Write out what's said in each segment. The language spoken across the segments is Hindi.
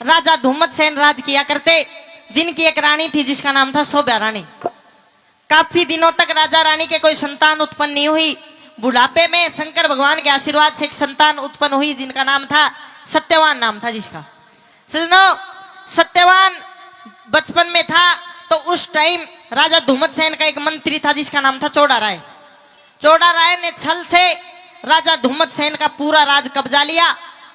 राजा धुम्मतसेन राज किया करते, जिनकी एक रानी थी जिसका नाम था शोभा रानी। काफी दिनों तक राजा रानी के कोई संतान उत्पन्न नहीं हुई। बुढ़ापे में शंकर भगवान के आशीर्वाद से एक संतान उत्पन्न हुई जिनका नाम था सत्यवान, नाम था जिसका। सुनो, सत्यवान बचपन में था तो उस टाइम राजा धुम्मतसेन का एक मंत्री था जिसका नाम था चौड़ा राय। चौड़ा राय ने छल से राजा धुम्मतसेन का पूरा राज कब्जा लिया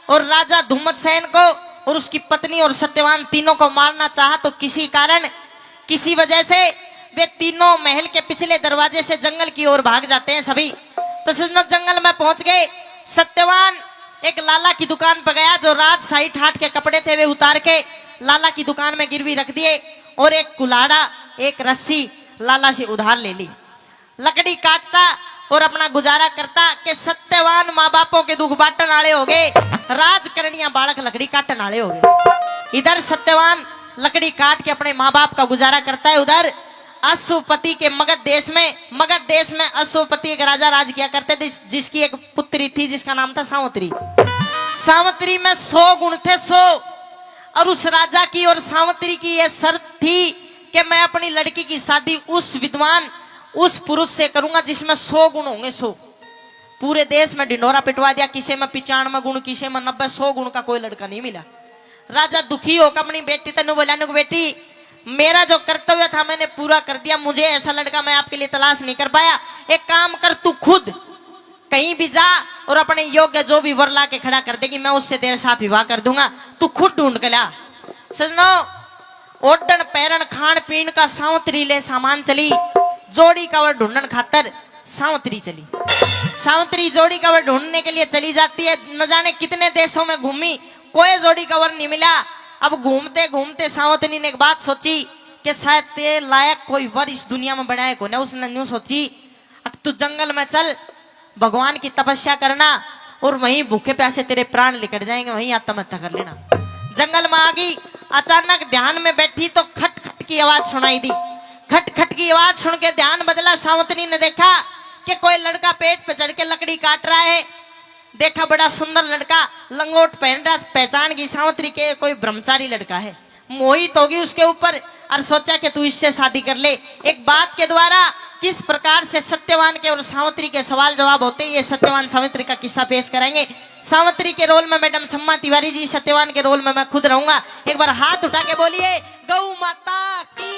और राजा धुम्मतसेन को और उसकी पत्नी और सत्यवान तीनों को मारना चाहा, तो किसी कारण किसी वजह से वे तीनों महल के पिछले दरवाजे से जंगल की ओर भाग जाते हैं सभी। तो सुनो, जंगल में पहुंच गए। सत्यवान एक लाला की दुकान पर गया, जो राजशाही ठाट के कपड़े थे वे उतार के लाला की दुकान में गिरवी रख दिए और एक कुल्हाड़ा एक रस्सी लाला से उधार ले ली। लकड़ी काटता और अपना गुजारा करता कि सत्यवान माँ बापों के दुख बांटन आले हो गए, राजकरणियां बालक लकड़ी काटन आले हो गए। इधर सत्यवान लकड़ी काट के अपने माँ बाप का गुजारा करता है, उधर अश्वपति के मगध देश में अश्वपति एक राजा राज किया करते थे, जिसकी एक पुत्री थी जिसका नाम था सावंतरी। सावंतरी में 100 गुण थे, 100। और उस राजा की और सावंतरी की यह शर्त थी कि मैं अपनी लड़की की शादी उस विद्वान उस पुरुष से करूंगा जिसमें 100 गुण होंगे, 100। पूरे देश में ढिंडोरा पिटवा दिया, किसी में 95 गुण, किसी में 90, 100 गुण का कोई लड़का नहीं मिला। राजा दुखी होकर अपनी बेटी तनु बोला, बेटी मेरा जो कर्तव्य था मैंने पूरा कर दिया, मुझे ऐसा लड़का मैं आपके लिए तलाश नहीं कर पाया। एक काम कर, तू खुद कहीं भी जा और अपने योग्य जो भी वर ला के खड़ा कर देगी, मैं उससे तेरे साथ विवाह कर दूंगा, तू खुद ढूंढ के ला। सजनो, ओटन पैरन खान पीन का सावंतरी ले सामान चली, जोड़ी कवर ढूंढन खातर सावंतरी चली। सावंतरी जोड़ी कवर ढूंढने के लिए चली जाती है, न जाने कितने देशों में घूमी, कोई जोड़ी कवर नहीं मिला। अब घूमते घूमते सावंतरी ने एक बात सोची कि शायद तेरे लायक कोई वर इस दुनिया में बनाए को ना। उसने न्यू सोची, अब तू जंगल में चल, भगवान की तपस्या करना और वहीं भूखे प्यासे तेरे प्राण निकट जाएंगे, वहीं आत्महत्या कर लेना। जंगल में आ गई, अचानक ध्यान में बैठी तो खट खट की आवाज सुनाई दी। खट खट की आवाज सुन के ध्यान बदला, सावंतरी ने देखा कि कोई लड़का पेट पे चढ़ के लकड़ी काट रहा है। देखा बड़ा सुंदर लड़का, लंगोट पहन रहा, पहचान की सावंतरी के कोई ब्रह्मचारी लड़का है। मोहित होगी उसके ऊपर और सोचा कि तू इससे शादी कर ले। एक बात के द्वारा किस प्रकार से सत्यवान के और सावंतरी के सवाल जवाब होते हैं, ये सत्यवान सावंतरी का किस्सा पेश करेंगे। सावंतरी के रोल में मैडम सम्मा तिवारी जी, सत्यवान के रोल में मैं खुद रहूंगा। एक बार हाथ उठा के बोलिए गौ माता की।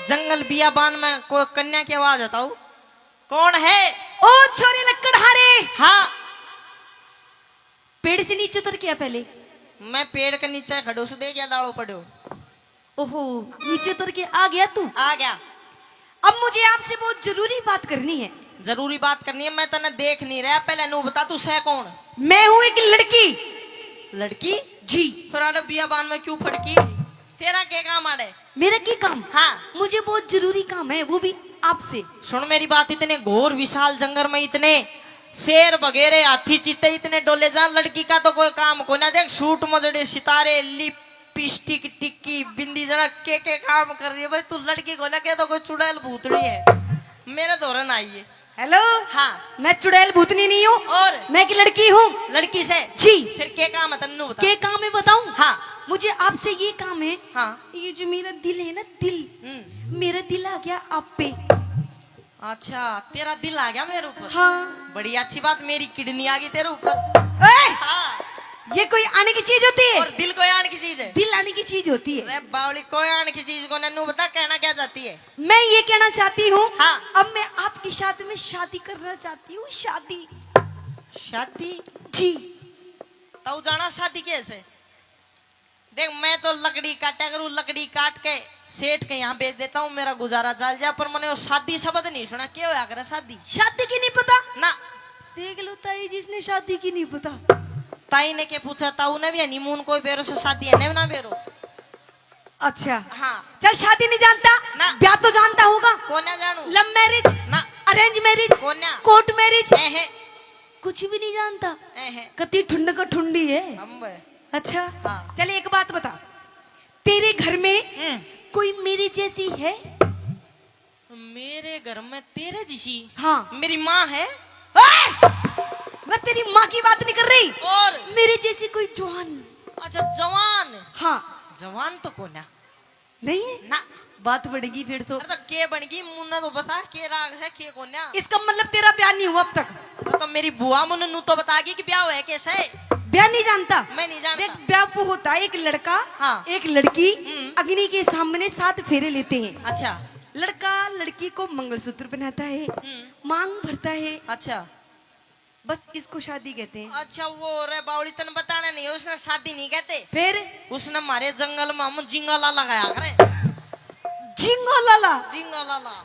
जंगल बियाबान में कोई कन्या की आवाज बताओ, कौन है? ओ छोरे लकड़हारे। हाँ, पेड़ से नीचे उतर गया पहले। मैं पेड़ के नीचे खड़ो सु, दे गया डालो पड़ो। ओहो, नीचे उतर के आ गया तू? आ गया। अब मुझे आपसे बहुत जरूरी बात करनी है। जरूरी बात करनी है? मैं तने देख नहीं रहा, पहले नू बता तू है कौन? मैं हूँ एक लड़की। लड़की? जी। फिर बियाबान में क्यों फड़की? तेरा क्या काम आड़े? मेरा क्या काम? हाँ, मुझे बहुत जरूरी काम है, वो भी आपसे। सुन मेरी बात, इतने घोर विशाल जंगल में इतने शेर वगैरह हाथी चीते इतने डोले जा, लड़की का तो कोई काम को ना। देख सूट मजड़े सितारे लिपस्टिक टिक्की बिंदी जरा के काम कर रही है भाई। तू लड़की को लगे तो कोई चुड़ैल भूतड़ी है। मेरे दौरान आई है। हेलो। हाँ, मैं चुड़ैल भूतनी नहीं हूँ, और मैं एक लड़की हूँ। लड़की से? जी। फिर क्या काम है तन्नू बता। क्या काम है बताऊं? हाँ, मुझे आपसे ये काम है। हाँ, ये जो मेरा दिल है ना, दिल, मेरा दिल आ गया आप पे। अच्छा, तेरा दिल आ गया मेरे ऊपर? हाँ। बड़ी अच्छी बात, मेरी किडनी आ गई तेरे ऊपर। हाँ। ये कोई आने की चीज होती है? और दिल कोई आने की चीज है? दिल आने की चीज होती है। अरे बावली, कोई आने की चीज को नन्नू बता, कहना क्या चाहती है? मैं ये कहना चाहती हूँ, हाँ। अब मैं आपकी शादी में शादी करना चाहती हूँ। शादी? शादी? जी। तो जाना शादी कैसे? देख, मैं तो लकड़ी काटा करूँ, लकड़ी काट के सेठ के यहाँ बेच देता हूँ, मेरा गुजारा चल जाए। पर मैंने वो शादी शब्द नहीं सुना, क्या होया करे शादी? शादी की नहीं पता ना। देख लो ताई, जिसने शादी की नहीं पता। ताई ने के पूछा, ताऊ ने भी हनीमून कोई बेरो से शादी है ना बेरो? अच्छा। हाँ। चल, शादी नहीं जानता ना। ब्याह तो जानता होगा। कौन जानू? लव मैरिज ना। Arrange marriage? कौन? Court marriage? है। कुछ भी नहीं जानता? है। कति ठुंड का ठुंडी है। अच्छा हाँ। चल एक बात बता, तेरे घर में हम्म, कोई मेरी जैसी है? मेरे घर में तेरे जैसी? हाँ। मेरी माँ है। ओए! मैं तेरी माँ की बात नहीं कर रही, और मेरे जैसी कोई जवान। अच्छा जवान? हाँ। जवान तो कोना नहीं है ना। बात बढ़ेगी फिर तो। अरे तो के बन गई मुन्ना तो बता के राग है के कोन्या। इसका मतलब तेरा ब्याह नहीं हुआ अब तक? तो मेरी बुआ मुन्नू नू तो बतागी कि ब्याह है कैसे है। ब्याह नहीं जानता? मैं नहीं जानता। देख ब्याह वो होता है, एक लड़का हाँ। एक लड़की हम्म। अग्नि के सामने 7 फेरे लेते हैं। अच्छा। लड़का लड़की को मंगलसूत्र पहनाता है, मांग भरता है, अच्छा बस इसको शादी कहते हैं। अच्छा वो रे बावली तन बताना नहीं, उसने शादी नहीं कहते। फिर उसने हमारे जंगल में हम जिंगला लगाया करे। जिंगा लाला। जिंगला ला।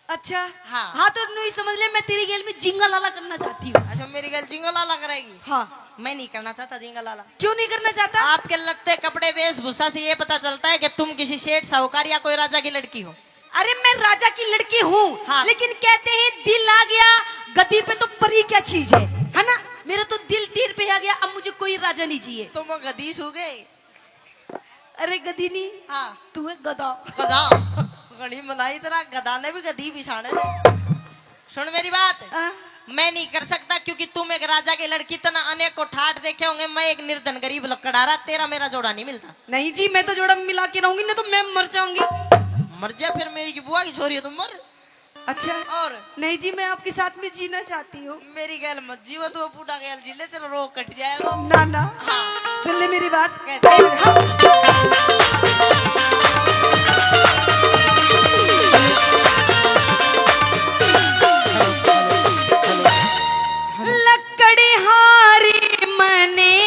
अच्छा हाँ। हाँ तो नहीं समझ ले, मैं तेरी गेल में जिंगा लाला करना चाहती हूँ। अच्छा मेरी गल जिंगला ला करेगी? हाँ। मैं नहीं करना चाहता जिंगला ला। क्यों नहीं करना चाहता? आपके लगते कपड़े वेशभूषा से ये पता चलता है कि तुम किसी सेठ साहूकार या कोई राजा की लड़की हो। अरे मैं राजा की लड़की हूँ। हाँ। लेकिन कहते हैं दिल आ गया गद्दी पे तो परी क्या चीज है ना? मेरा तो दिल तीर पे आ गया, अब मुझे कोई राजा नहीं चाहिए। तुम गदीश हो गए। अरे गद्दी नहीं, हाँ तू है गधा। गधा। गणी मलाई तरह गधा ने भी गधी बिछाने थे। सुन मेरी बात, हाँ। मैं नहीं कर सकता क्योंकि तुम एक राजा की लड़की तना अनेक को ठाट देखे होंगे, मैं एक निर्धन गरीब लकड़ारा, तेरा मेरा जोड़ा नहीं मिलता। नहीं जी, मैं तो जोड़ा मिला के रहूंगी, नहीं तो मैं मर जाऊंगी। मर जा फिर, मेरी की बुआ की छोरी है तुम मर। अच्छा और नहीं जी, मैं आपके साथ में जीना चाहती हूँ। मेरी गैल मत जीव, तो बूढ़ा गैल जी ले, तेरा रोग कट जाएगा। ना ना, हाँ। सुन ले मेरी बात। कहते हैं। हाँ। लकड़ी हारी मने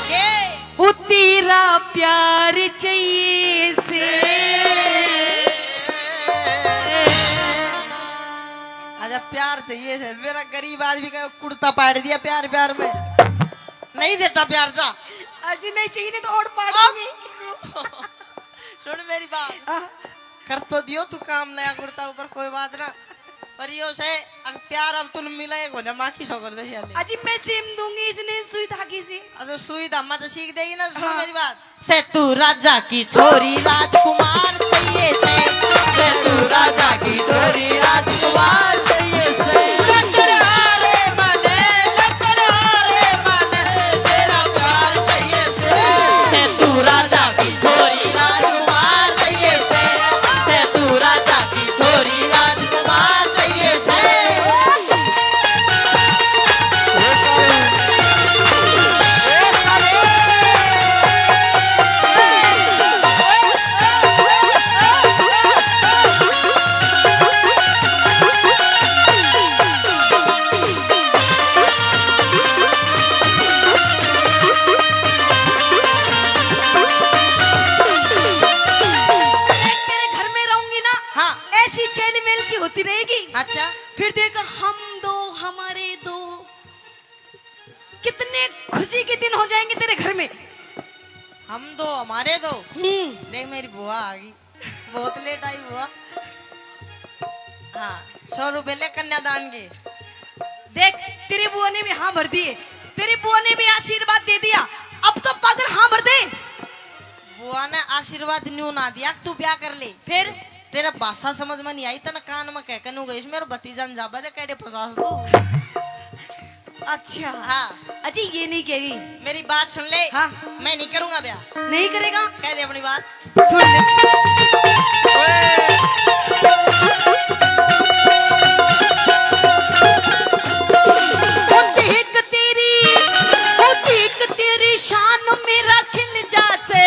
के वो तेरा प्यार चाहिए से। अच्छा प्यार चाहिए से, मेरा गरीब आदमी का कुर्ता पाड़ दिया प्यार प्यार में, नहीं देता प्यार जा। आज नहीं चाहिए, नहीं तो और पाड़ दूंगी। सुन मेरी बात, हाँ। कर तो दियो तू काम, नया कुर्ता ऊपर कोई बात ना, पर यो से अगर प्यार अब तुम मिलेगा ना माँ की शौकर दे यार। आज मैं सिम दूंगी इसने सुई धागे से। अरे सुई धामा तो सीख देगी ना। सुन हाँ। मेरी बात, से तू राजा की छोरी राजकुमार चाहिए से तू राजा की छोरी राजकुमार चाहिए से। लकड़हारे मने, लकड़हारे मने, तेरा प्यार चाहिए से तू राजा की छोरी राजकुमार चाहिए से तू राजा की छोरी राजकुमार चाहिए से। तेरे घर में रहूंगी ना, हाँ। ऐसी चैल मेल सी होती रहेगी। अच्छा फिर देख हम दो हमारे दो, कितने खुशी के दिन हो जाएंगे तेरे घर में। हम दो हमारे दो। देख मेरी बुआ आ गई, बहुत लेट आई बुआ। हाँ 100 रुपए ले कन्यादान के। देख तेरी बुआ ने भी हाँ भर दिए, तेरी बुआ ने भी आशीर्वाद दे दिया, अब तो पागल हाँ भर दे। बुआ ने आशीर्वाद न्यू ना दिया, तू ब्याह कर ले। फिर तेरा भाषा समझ में नहीं आई तना कान में कह कनू गई मेरे भतीजा ने जाबा दे कैडे फसास दो। अच्छा हाँ अजी ये नहीं कहेगी। मेरी बात सुन ले। हाँ। मैं नहीं करूंगा ब्याह। नहीं करेगा? कह दे अपनी बात। सुन ले। वो देख तेरी शान मेरा खिल जासे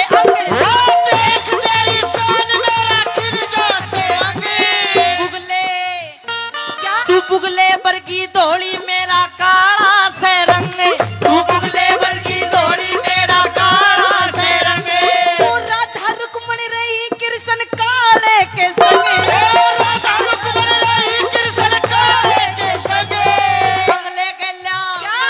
क्या? तू बुगले बरगी धोली मेरा काला से रंग, तू बुगले बरगी धोली मेरा काला से रंग। पूरा धरुकमण रही कृष्ण काले के संगे। कंगले गल्ला, क्या?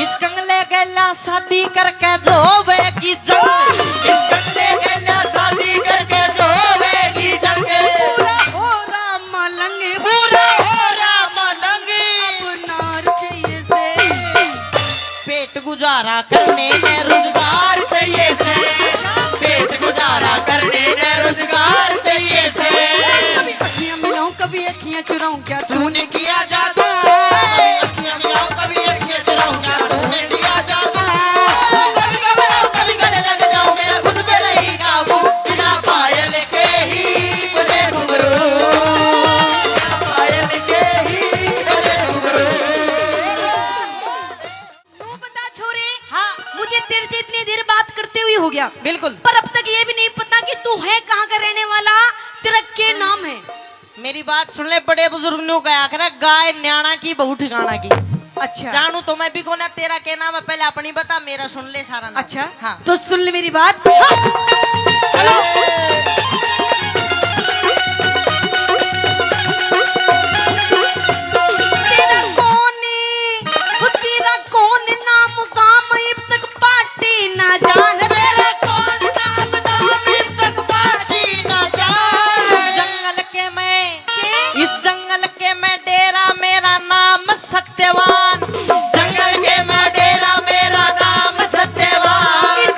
इस कंगले गल्ला शादी करके जोवे की जंग, इस कंगले गल्ला शादी करके जोवे की जंग। पूरा हो राम लंगे, पूरा हो राम लंगी, अब नार चाहिए से। गुजारा करने में रोजगार चाहिए से, पेट गुजारा करने में रोजगार चाहिए से। कभी अखियां मिलाऊं कभी अखियां चुराऊं, क्या तूने किया जादू, कभी अखियां मिलाऊं कभी अखियां चुराऊं, क्या तूने किया जादू। कभी घबराऊं कभी गले लग जाऊं, मेरा खुद पे नहीं काबू, बिना पायल के ही बजे घुंघरू, पायल के ही बजे घुंघरू। तू बता छोरे, हाँ मुझे तेरे से इतनी देर बात करते हुए हो गया, बिल्कुल। पर अब तक ये भी नहीं पता कि तू है कहाँ का रहने वाला, तेरा क्या नाम है। मेरी बात सुन ले, बड़े बुजुर्ग ने कहा करे गाय न्याणा की बहू ठिकाना की। अच्छा जानू तो मैं भी कौन है, तेरा क्या नाम है पहले अपनी बता, मेरा सुन ले सारा नाम। अच्छा हाँ तो सुन ले मेरी बात। हाँ। हेलो तेरा कौन नाम काम अब तक पार्टी ना जान, तेरा कौन नाम नाम इस तक पार्टी न जान। जंगल के मैं, के? इस जंगल के मैं डेरा, मेरा नाम सत्यवान। जंगल के मैं डेरा, मेरा नाम सत्यवान।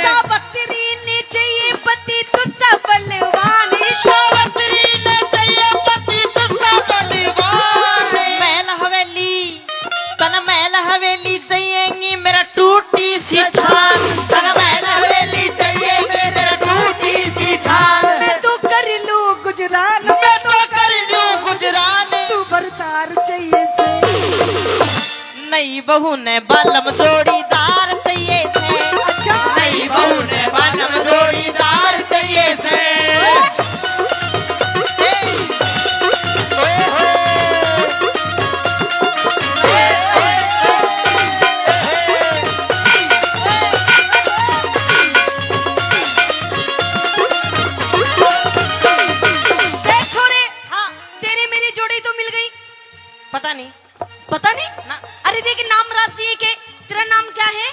सावित्री ने चाहिए पति तुझसा बलवान, सावित्री ने चाहिए पति तुझसा बलवान। महल हवेली, तन महल हवेली चाहिएगी मेरा टूटी सी छान। तन महल हवेली चाहिए मेरा टूटी सी छान। मैं तो कर लूं गुजरान, मैं तो कर लूं गुजरान। तू बरतार चाहिए से। नई बहू ने बालम जोड़ीदार चाहिए से। अच्छा नई बहू ने बालम जोड़ीदार चाहिए से। देख छोरे, हाँ तेरी मेरी जोड़ी तो मिल गई, पता नहीं पता नहीं ना, अरे देख नाम राशि है के, तेरा नाम क्या है।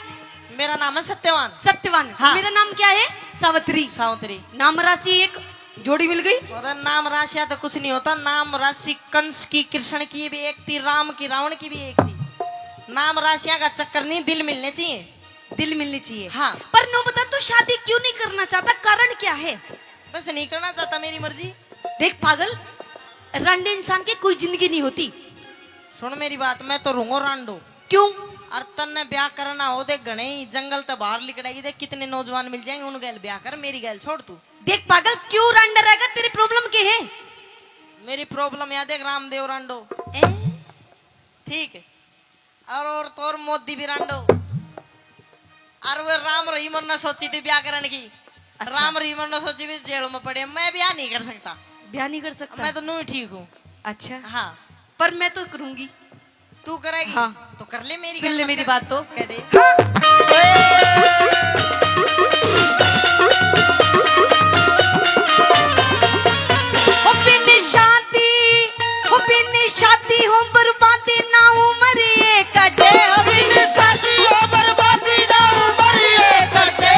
मेरा नाम है सत्यवान सत्यवान। हाँ। मेरा नाम क्या है सावित्री। सावंतरी। नाम राशि एक जोड़ी मिल गई। और नाम राशिया तो कुछ नहीं होता, नाम राशि कंस की कृष्ण की भी एक थी, राम की रावण की भी एक थी। नाम राशिया का चक्कर नहीं, दिल मिलने चाहिए। दिल मिलनी चाहिए। हाँ पर नो बता तू शादी क्यों नहीं करना चाहता, कारण क्या है। बस नहीं करना चाहता, मेरी मर्जी। देख पागल, रंडे इंसान की कोई जिंदगी नहीं होती। सुन मेरी बात, मैं तो रूंगो रांडो। क्यों। अर्थन ने ब्याह करना हो दे घने ही जंगल तो बाहर निकलेगी, देख कितने नौजवान मिल जाएंगे, उन गैल ब्याह कर, मेरी गैल छोड़ तू। देख पागल, क्यों रंडा रहेगा, तेरी प्रॉब्लम क्या है। मेरी प्रॉब्लम याद देख, रामदेव रांडो ए? ठीक है, और तो और मोदी भी रांडो। और वो राम रहीमन ने सोची थी ब्याह करने की। अच्छा। राम रहीमन ने सोची भी जेल में पड़े, मैं ब्याह नहीं कर सकता, ब्याह नहीं कर सकता। मैं तो नू ही ठीक हूँ। अच्छा हाँ पर मैं तो करूंगी। तू करेगी। हाँ। तो कर ले मेरी सुन गल ले मत मेरी कर। बात तो। कह दे। हो बिन शादी हो बर्बादी ना उम्र ये कटे, हो बिन शादी हो बर्बादी ना उम्र ये कटे।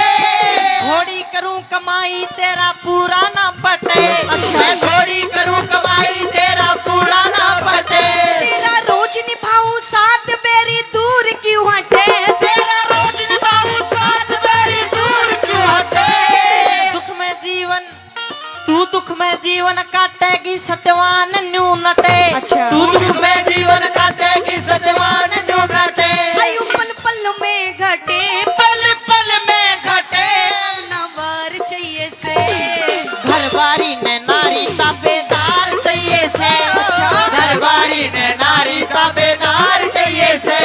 थोड़ी करूं कमाई तेरा पूरा ना पटे। अच्छा। मैं थोड़ी करूं कमाई तेरा पूरा ना पटे। तेरा रोज निभाऊं साथ मेरी दूर क्यों हटे, तेरा रोज निभाऊं साथ मेरी दूर क्यों हटे। दुख में जीवन, तू दुख में जीवन काटेगी सत्यवान न्यू नटे। अच्छा। तू दुख में जीवन काटेगी सत्यवान न्यू नटे। आयु पल पल में घटे, पल पल में घटे। नवर चाहिए से। घरबारी ने नारी ताबेदार चाहिए से। घरबारी ने नारी ताबेदार चाहिए से।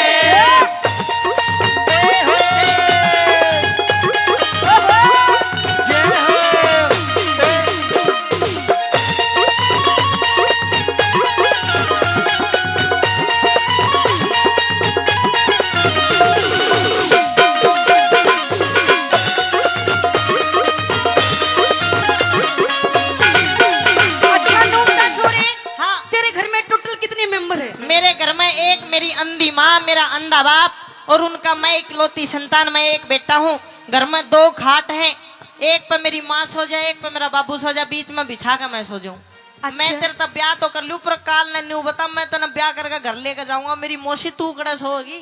अच्छा नोमता छोरे, हाँ तेरे घर में टोटल कितने मेंबर है। मेरे घर में एक मेरी अंधी माँ, मेरा अंधा बाप और उनका मैं इकलौती संतान, मैं एक बेटा हूँ। घर में 2 खाट हैं, एक पे मेरी माँ सो जाए, एक पे मेरा बाबू सो जाए, बीच में बिछा के मैं सो जाऊँ। अच्छा। मैं तेरे तब ब्याह तो कर लूँ, पर काल ने न्यू बता, मैं तेना ब्याह करके घर लेके जाऊंगा। मेरी मौसी तू कड़स होगी।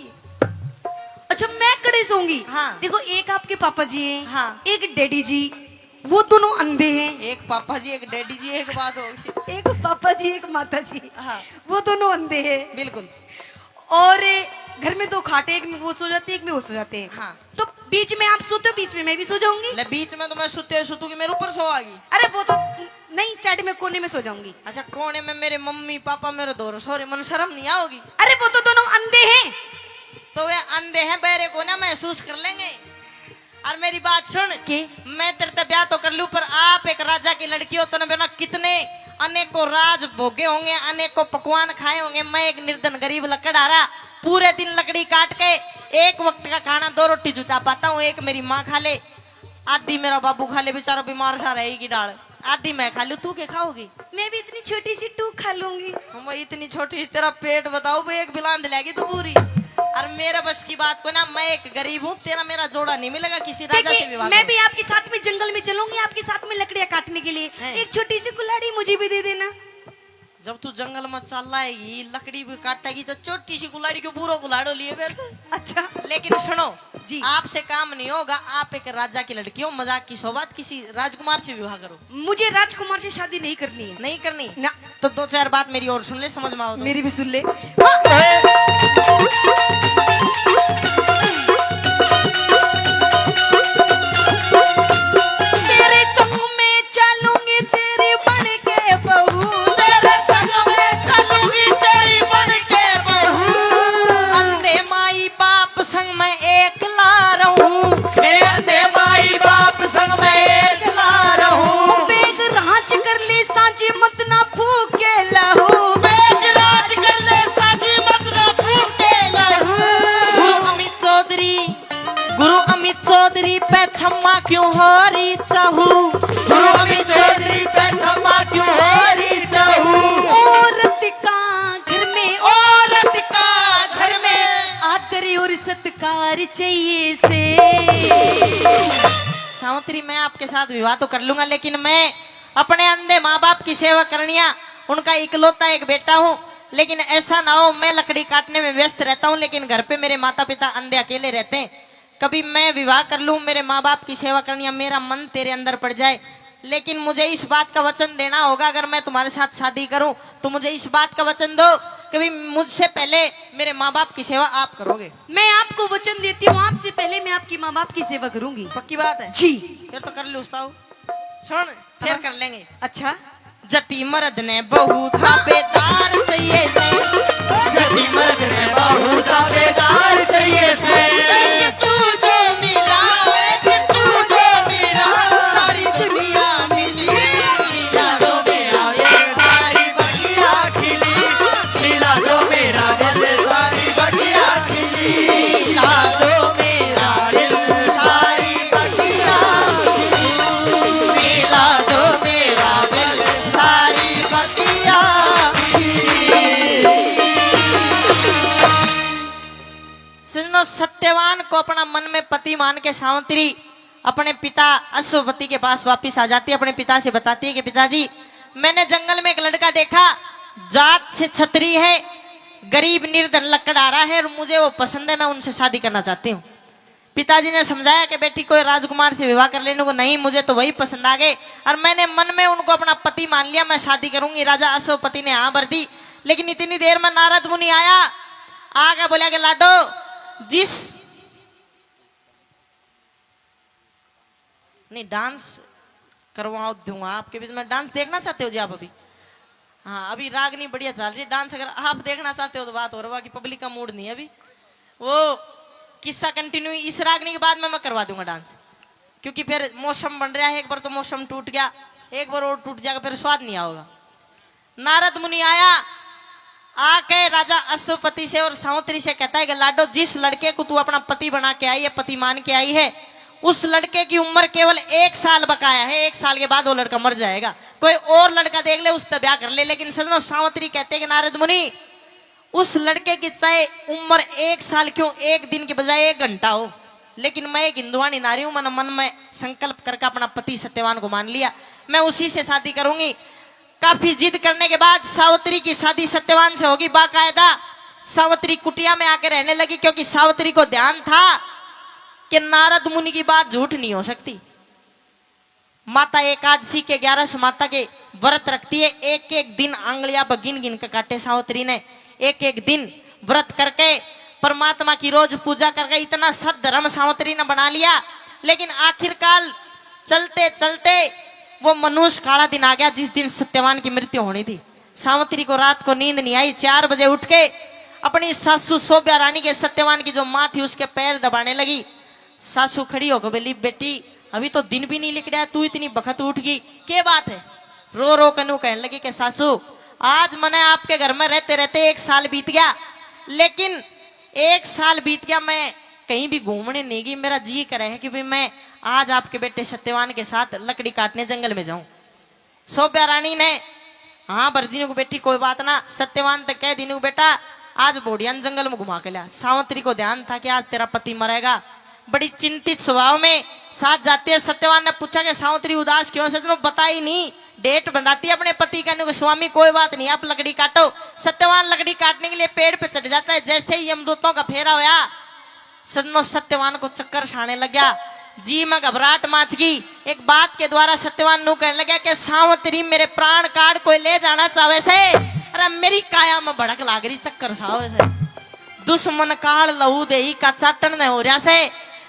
अच्छा मैं कड़े लकड़ी सोऊंगी। हाँ। देखो एक आपके पापा जी हैं, हाँ। एक डैडी जी, वो दोनों अंधे हैं। एक पापा जी एक डैडी जी एक बात होगी। एक पापा जी एक माता जी, हाँ। वो दोनों अंधे हैं। बिल्कुल। और घर में दो खाटे, एक में वो सो जाते हैं, एक में वो सो जाते हैं। हाँ। तो बीच में आप सोते हो, बीच में मैं भी सो जाऊंगी। ले बीच में तो मैं सुतूंगी, मेरे ऊपर सो आगी। अरे वो तो नहीं, साइड में कोने में सो जाऊंगी। अच्छा कोने में मेरे मम्मी पापा मेरे दो सॉरी मन शर्म नहीं आओगी। अरे वो तो दोनों अंधे हैं। तो वे अंधे हैं, बहरे को ना महसूस कर लेंगे। और मेरी बात सुन के मैं तेरे से ब्याह तो कर लूं, पर आप एक राजा की लड़की हो, तने बिना कितने अनेकों राज भोगे होंगे, अनेकों पकवान खाए होंगे। मैं एक निर्धन गरीब लकड़हारा पूरे दिन लकड़ी काट के एक वक्त का खाना 2 रोटी जुटा पाता हूँ। एक मेरी माँ खा ले, आधी मेरा बाबू खा ले, बेचारा बीमार सा रहेगी डाल, आधी मैं खा लूं। तू क्या खाओगी? मैं भी इतनी छोटी सी टूक खा लूंगी। हम इतनी छोटी तेरा पेट बताओ भाई, एक बिलान दिलाएगी तो पूरी। और मेरे बस की बात को ना, मैं एक गरीब हूँ, तेरा मेरा जोड़ा नहीं मिलेगा किसी राजा से विवाह। मैं भी आपके साथ में जंगल में चलूंगी, आपके साथ में लकड़ियां काटने के लिए। हैं। एक छोटी सी कुल्हाड़ी मुझे भी दे देना। जब तू जंगल में चल आएगी, लकड़ी भी काटेगी, तो छोटी सी कुल्हाड़ी क्यों पूरा कुल्हाड़ो लिए फिर तू। अच्छा लेकिन सुनो जी। आपसे काम नहीं होगा, आप एक राजा की लड़की हो, मजाक की सोबात, किसी राजकुमार से विवाह करो। मुझे राजकुमार से शादी नहीं करनी है। नहीं करनी ना। तो 2-4 बात मेरी और सुन ले, समझ में आओ तो। मेरी भी सुन ले। तेरे संग में चलूंगी तेरी बन के बहू, तेरे संग में चलूंगी तेरी बन के बहू। अंधे माई बाप संग मैं एकला रहूं, मेरे अंधे माई बाप संग मैं एकला रहूं। बेग राज कर ले साझी मत ना फूके लहू। बेगराज कर ले साजी मत न फूके लहू। गुरु अमित चौधरी पे क्षमा क्यों हो रही चाहू, गुरु अमित चौधरी पे क्षमा क्यों हो रही चाहू। औरत का घर में औरत का घर में आदर और सत्कार चाहिए से। सावित्री मैं आपके साथ विवाह तो कर लूंगा, लेकिन मैं अपने अंधे माँ बाप की सेवा करनिया, उनका इकलौता एक बेटा हूँ। लेकिन ऐसा ना हो मैं लकड़ी काटने में व्यस्त रहता हूँ, लेकिन घर पे मेरे माता पिता अंधे अकेले रहते हैं। कभी मैं विवाह कर लूं, मेरे माँ बाप की सेवा करनी, मेरा मन तेरे अंदर पड़ जाए, लेकिन मुझे इस बात का वचन देना होगा, अगर मैं तुम्हारे साथ शादी करूं तो मुझे इस बात का वचन दो, कभी मुझसे पहले मेरे माँ बाप की सेवा आप करोगे। मैं आपको वचन देती हूँ, आपसे पहले मैं आपकी माँ बाप की सेवा करूंगी। पक्की बात है जी। फिर तो कर लूँ सुन, फिर कर लेंगे। अच्छा जति मर्द ने बहुत ताबेदार चाहिए से, जति मर्द ने बहुत ताबेदार चाहिए से। एक तू जो मिला, एक तू जो मिला, सारी दुनिया मिली। यादों में आए सारी बगिया खिली, मिला दो मेरा दिल सारी बगिया खिली। यादों मेरा दिल सारी बगिया खिली, मिला दो मेरा दिल सारी बगिया सुनो, सत्यवान को अपना मन में पति मान के सावित्री अपने पिता अश्वपति के पास वापस आ जाती है। अपने पिता से बताती है कि पिताजी मैंने जंगल में एक लड़का देखा, जात से छतरी है, गरीब निर्धन लकड़हारा है, और मुझे वो पसंद है, मैं उनसे शादी करना चाहती हूँ। पिताजी ने समझाया कि बेटी कोई राजकुमार से विवाह कर लेने को नहीं, मुझे तो वही पसंद आ गए, और मैंने मन में उनको अपना पति मान लिया, मैं शादी करूंगी। राजा अश्वपति ने हाँ भर दी। लेकिन इतनी देर में नारद मुनि आया, आगे बोला कि लाडो जिस नहीं डांस करवाओ दूंगा आपके बीच में, डांस देखना चाहते हो जी आप अभी? हाँ अभी रागनी बढ़िया चल रही है, डांस अगर आप देखना चाहते हो तो बात हो रहा कि पब्लिक का मूड नहीं है अभी। वो किस्सा कंटिन्यू इस रागनी के बाद में मैं करवा दूंगा डांस, क्योंकि फिर मौसम बन रहा है, एक बार तो मौसम टूट गया, एक बार और टूट जाएगा, फिर स्वाद नहीं आओगा। नारद मुनि आया, आके राजा अश्वपति से और सावित्री से कहता है कि लाडो जिस लड़के को तू अपना पति बना के आई है, पति मान के आई है, उस लड़के की उम्र केवल 1 साल बकाया है, 1 साल के बाद वो लड़का मर जाएगा, कोई और लड़का देख ले उससे ब्याह कर ले। लेकिन सजनो सावित्री कहते हैं कि नारद मुनि उस लड़के की चाहे उम्र 1 साल क्यों 1 दिन के बजाय 1 घंटा हो, लेकिन मैं एक हिंदुवानी नारी हूं, मैंने मन में संकल्प करके अपना पति सत्यवान को मान लिया, मैं उसी से शादी करूंगी। काफी जिद करने के बाद सावित्री की शादी सत्यवान से होगी। बाकायदा सावित्री कुटिया में आकर रहने लगी, क्योंकि सावित्री को ध्यान था कि नारद मुनि की बात झूठ नहीं हो सकती। माता एकादशी के 11 माता के व्रत रखती है, एक एक दिन आंगलियां पर गिन गिन के काटे सावित्री ने, एक एक दिन व्रत करके परमात्मा की रोज पूजा करके इतना सद धर्म सावित्री ने बना लिया। लेकिन आखिरकार चलते चलते वो मनुष्य काला दिन आ गया जिस दिन सत्यवान की मृत्यु होनी थी। सावित्री को रात को नींद नहीं आई, 4 बजे उठ के अपनी सासू सोभ्या रानी के सत्यवान की जो माँ थी उसके पैर दबाने लगी। सासू खड़ी होकर बोली, बेटी अभी तो दिन भी नहीं लिख रहा है, तू इतनी बखत उठ गई, क्या बात है? रो रो कनू कहने लगी कि सासू आज मैंने आपके घर में रहते रहते 1 साल बीत गया, लेकिन 1 साल बीत गया मैं कहीं भी घूमने नहीं गई। मेरा जी करे है कि भाई मैं आज आपके बेटे सत्यवान के साथ लकड़ी काटने जंगल में जाऊं। सोभ्या रानी ने हाँ बरदीनू को बेटी कोई बात ना, सत्यवान तक कह दीनू बेटा आज बोडियान जंगल में घुमा के लिया। सावित्री को ध्यान था कि आज तेरा पति मरेगा, बड़ी चिंतित स्वभाव में साथ जाते हैं। सत्यवान ने पूछा कि सावित्री उदास क्यों? सचनो बताई नहीं, डेट बनाती है अपने पति कहने को, स्वामी कोई बात नहीं आप लकड़ी काटो। सत्यवान लकड़ी काटने के लिए पेड़ पे चढ़ जाता है, जैसे ही यमदूतों का फेरा होया सजनो सत्यवान को चक्कर छाने लग गया, जी में घबराहट माच गई। एक बात के द्वारा सत्यवान नु कहने लगा कि सावित्री मेरे प्राण काट कोई ले जाना चाहे से, अरे मेरी काया में भड़क लाग रही चक्कर सावे से, दुश्मन काल लहू दे का चाटन न हो रहा से,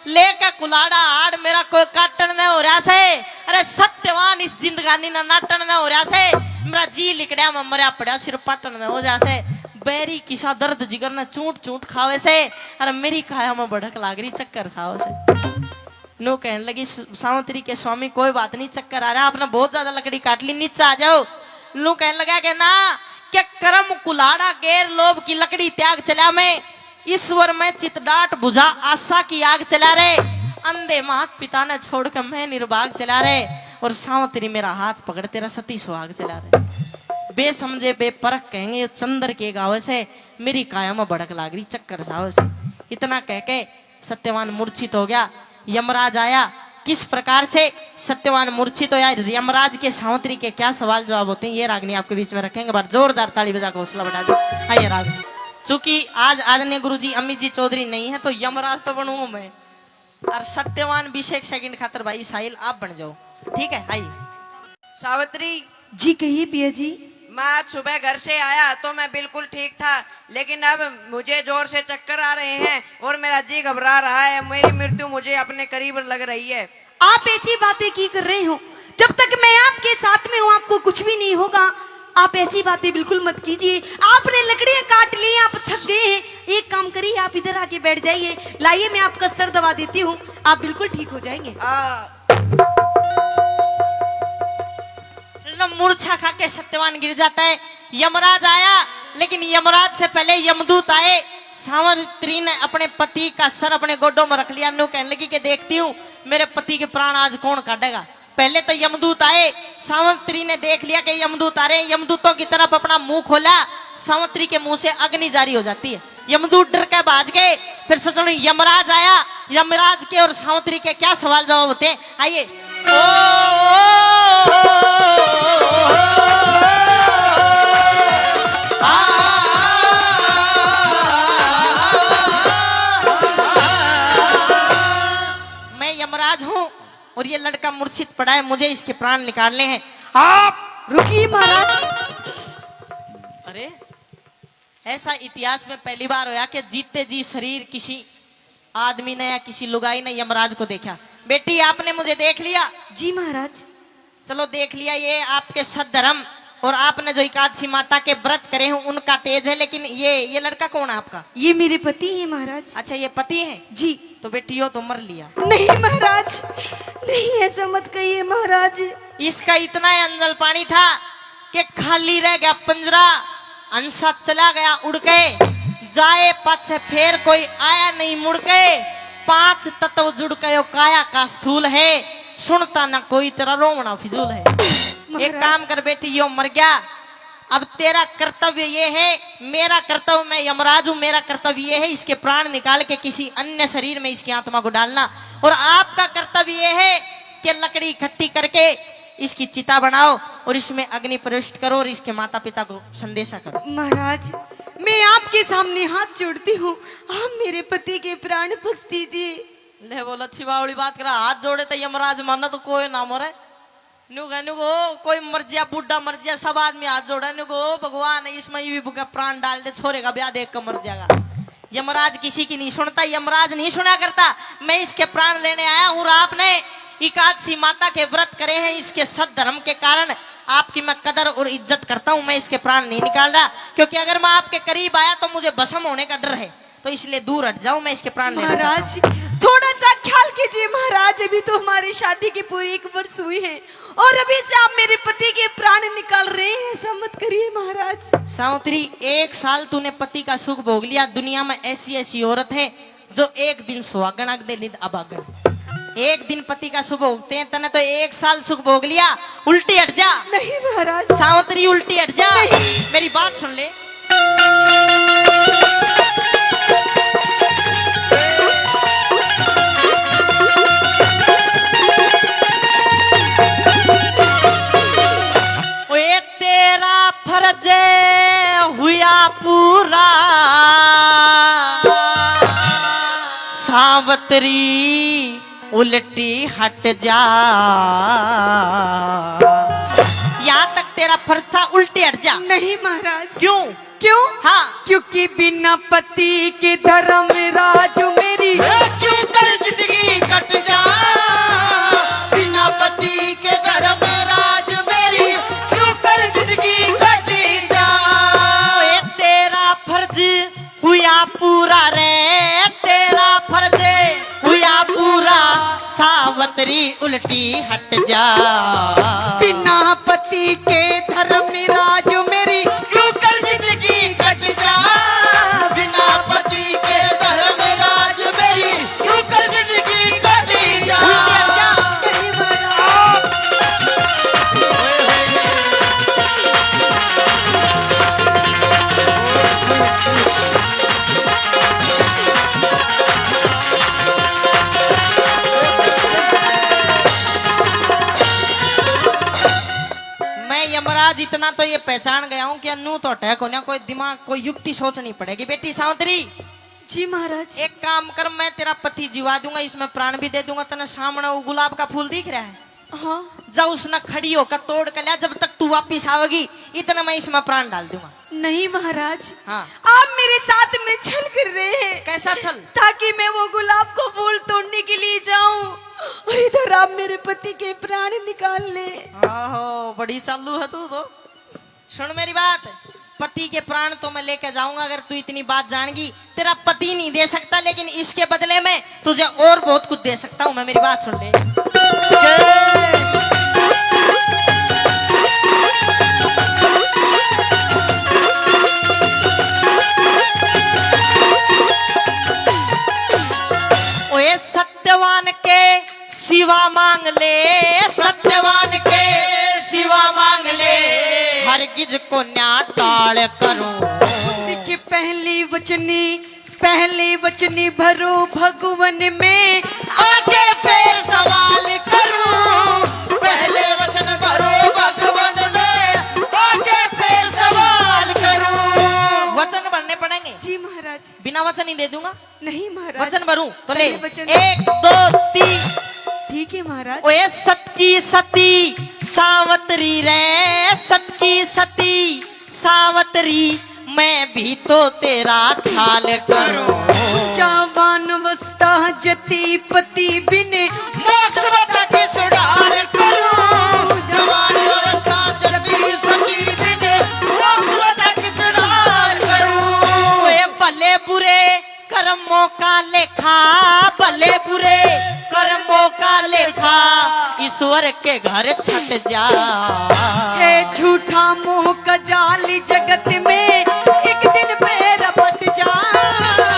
लेकर कुलाड़ा आड़ मेरा कोई काटन न हो रहा से, अरे सत्यवान इस जिंदगानी ना नाटन न हो रहा से, मेरा जी लिकड़िया में मरिया पड़ा सिर पाटन न हो जा से, बैरी किसा दर्द जिगर ने चूट चूट खावे से, अरे मेरी काया में भड़क लाग रही चक्कर सावे से। नो कहने लगी सावित्री के स्वामी कोई बात नहीं, चक्कर आ रहा है, आपने बहुत ज्यादा लकड़ी काट ली, नीचे आ जाओ। नो कहने लगा कि ना क्या कर्म कुलाड़ा गैर लोभ की लकड़ी त्याग चला मैं, ईश्वर में चितडाट बुझा आशा की आग चला रहे, अंधे मात पिता ने छोड़कर मैं निर्भाग चला रहे, और सावित्री मेरा हाथ पकड़ तेरा सती सुहाग चला रहे। बेसमझे बेपरख कहेंगे ये चंद्र के गावे से, मेरी काया में भड़क लाग रही चक्कर सावे से। इतना कह के सत्यवान मूर्छित हो गया। यमराज आया, किस प्रकार से सत्यवान मूर्छित हो, यार यमराज के सावित्री के क्या सवाल जवाब होते हैं ये रागनी आपके बीच में रखेंगे। बार जोरदार ताली बजा के हौसला बढ़ा दो। आइए रागनी, चूंकि आज आदरणीय गुरुजी अमित जी चौधरी नहीं है तो यमराज तो बनूंगा मैं, और सत्यवान 20 सेकंड खातर भाई साहिल आप बन जाओ, ठीक है? आइए। सावित्री जी कहिए पिया जी। मैं आज सुबह घर से आया तो मैं बिल्कुल ठीक था, लेकिन अब मुझे जोर से चक्कर आ रहे हैं और मेरा जी घबरा रहा है, मेरी मृत्यु मुझे अपने करीब लग रही है। आप ऐसी बातें की कर रहे हो, जब तक मैं आपके साथ में हूँ आपको कुछ भी नहीं होगा। आप ऐसी बातें बिल्कुल मत कीजिए। आपने लकड़ियां काट ली, आप थक गए हैं, एक काम करिए आप इधर आके बैठ जाइए, लाइए मैं आपका सर दबा देती हूँ, आप बिल्कुल ठीक हो जाएंगे। मूर्छा खा के सत्यवान गिर जाता है। यमराज आया, लेकिन यमराज से पहले यमदूत आए। सावित्री ने अपने पति का सर अपने गोडों में रख लिया, नु कहने लगी कि देखती हूँ मेरे पति के प्राण आज कौन काटेगा। पहले तो यमदूत आए, सावित्री ने देख लिया कि यमदूत आ रहे हैं, यमदूतों की तरफ अपना मुंह खोला, सावित्री के मुंह से अग्नि जारी हो जाती है। यमदूत डर के भाग गए। फिर सोचो यमराज आया, यमराज के और सावित्री के क्या सवाल जवाब होते हैं, आइए। मैं यमराज हूँ और ये लड़का मूर्छित पड़ा है, मुझे इसके प्राण निकालने हैं। आप रुकिए महाराज। अरे ऐसा इतिहास में पहली बार होया कि जीते जी शरीर किसी आदमी ने या किसी लुगाई ने यमराज को देखा। बेटी आपने मुझे देख लिया? जी महाराज। चलो देख लिया, ये आपके सद्धर्म और आपने जो एकादशी माता के व्रत करे हैं उनका तेज है, लेकिन ये लड़का कौन है आपका? ये मेरे पति है महाराज। अच्छा ये पति है जी। तो बेटी हो तो मर लिया। नहीं महाराज, नहीं ऐसा मत कहिए महाराज। इसका इतना अंजल पानी था कि खाली रह गया पिंजरा, अंशा चला गया उड़ के, जाए पाछे फिर कोई आया नहीं मुड़ के, 5 तत्व जुड़ के काया का स्थूल है, सुनता ना कोई तेरा रोवना फिजूल है। एक काम कर बेटी, यो मर गया, अब तेरा कर्तव्य ये है, मेरा कर्तव्य, मैं यमराज हूं, मेरा कर्तव्य ये है इसके प्राण निकाल के किसी अन्य शरीर में इसकी आत्मा को डालना, और आपका कर्तव्य ये है कि लकड़ी इकट्ठी करके इसकी चिता बनाओ और इसमें अग्नि प्रविष्ट करो और इसके माता पिता को संदेशा करो। महाराज मैं आपके सामने हाथ जोड़ती हूँ, आप मेरे पति के प्राण बख्श दीजिए। ले बोल अच्छी बावड़ी बात करा, हाथ जोड़े तो यमराज माना तो कोई ना मरे। नुगो कोई मर जाए, बुढ़ा मर जाए, सब आदमी हाथ जोड़े। नुगो भगवान इसमें भी प्राण डाल दे, छोरे का ब्याह देख कर मर जाएगा। यमराज किसी की नहीं सुनता, यमराज नहीं सुना करता। मैं इसके प्राण लेने आया हूँ और आपने एकादशी माता के व्रत करे हैं, इसके सद्धर्म के कारण आपकी मैं कदर और इज्जत करता हूँ। मैं इसके प्राण नहीं निकाल रहा, क्योंकि अगर मैं आपके करीब आया तो मुझे भस्म होने का डर है, तो इसलिए दूर हट जाऊं। मैं इसके प्राण लेना चाहता हूं। महाराज थोड़ा सा ख्याल कीजिए महाराज, अभी तो हमारी शादी की पूरी 1 वर्ष हुई है और अभी से आप मेरे पति के प्राण निकाल रहे हैं, ऐसा मत करिए महाराज। सावित्री 1 साल तूने पति का सुख भोग लिया। दुनिया में ऐसी ऐसी औरत है जो 1 दिन सुहागन अगले दिन अभागन। 1 दिन पति का सुख भोगते हैं, तने तो 1 साल सुख भोग लिया। उल्टी हट जा। नहीं महाराज। सावित्री उल्टी हट जा, मेरी बात सुन ले। ओए तेरा फर्ज हुआ पूरा, सावित्री उल्टी हट जा। यहाँ तक तेरा फर्ज था, उल्टी हट जा। नहीं महाराज। क्यों? क्यों? हाँ, क्योंकि बिना पति के धर्म राज मेरी क्यों कर जिंदगी कट जा, बिना पति के घर में राज मेरी क्यों कर जिंदगी कट जा। ओए तेरा फर्ज हुआ पूरा रे, तेरा फर्ज हुआ पूरा, सावित्री उल्टी हट जा। बिना पति के धर्म राज मेरी क्यों कर जिंदगी कट जा, बिना पति के घर में राज मेरी क्यों कर जिंदगी कट जा। नहीं महाराज। मैं यमराज इतना तो ये पहचान गया हूँ कि अन्नू तो अटैक होने, कोई दिमाग कोई युक्ति सोचनी पड़ेगी। बेटी सावित्री जी महाराज। एक काम कर, मैं तेरा पति जीवा दूंगा, इसमें प्राण भी दे दूंगा। तेने सामने वो गुलाब का फूल दिख रहा है, हाँ। जाओ उसने खड़ी होकर तोड़ कर लिया। जब तक तू वापिस आवेगी इतना मैं इसमें प्राण डाल दूंगा। नहीं महाराज। हाँ। आप मेरे साथ में छल कर रहे हैं। कैसा छल? ताकि मैं वो गुलाब को फूल तोड़ने के लिए जाऊं और इधर आप मेरे पति के प्राण निकाल ले। आहो, बड़ी चालू है तू तो। सुन मेरी बात, पति के प्राण तो मैं लेके जाऊंगा अगर तू इतनी बात जानेगी। तेरा पति नहीं दे सकता, लेकिन इसके बदले में तुझे और बहुत कुछ दे सकता हूं मैं। मेरी बात सुन ले। ओए सत्यवान के सिवा मांग ले, सत्यवान के सिवा मांग ले, हरगिज को न्या टाल करो। देखिए पहली वचनी भरो भगवन में, आगे फिर सवाल करूं। पहले वचन भरो भगवन में, आगे फिर सवाल करूं। वचन भरने पड़ेंगे। जी महाराज। बिना वचन ही दे दूंगा। नहीं महाराज। वचन भरूं तो ले। पहले वचन। 1 2 3। ठीक है महाराज। ओए सत की सती सावित्री रे, सत की सती सावित्री, मैं भी तो तेरा ख्याल करूं। जवान अवस्था जति पति बिने, मोक्ष बता किस डाल करूं। जवान अवस्था जति सती बिने, मोक्ष बता किस डाल करूं। ओए भले बुरे कर्मों का लेखा, भले बुरे कर्मों का लेखा, ईश्वर के घर छट जा। है झूठा मोह का जाल जगत में, एक दिन पैर बट जा।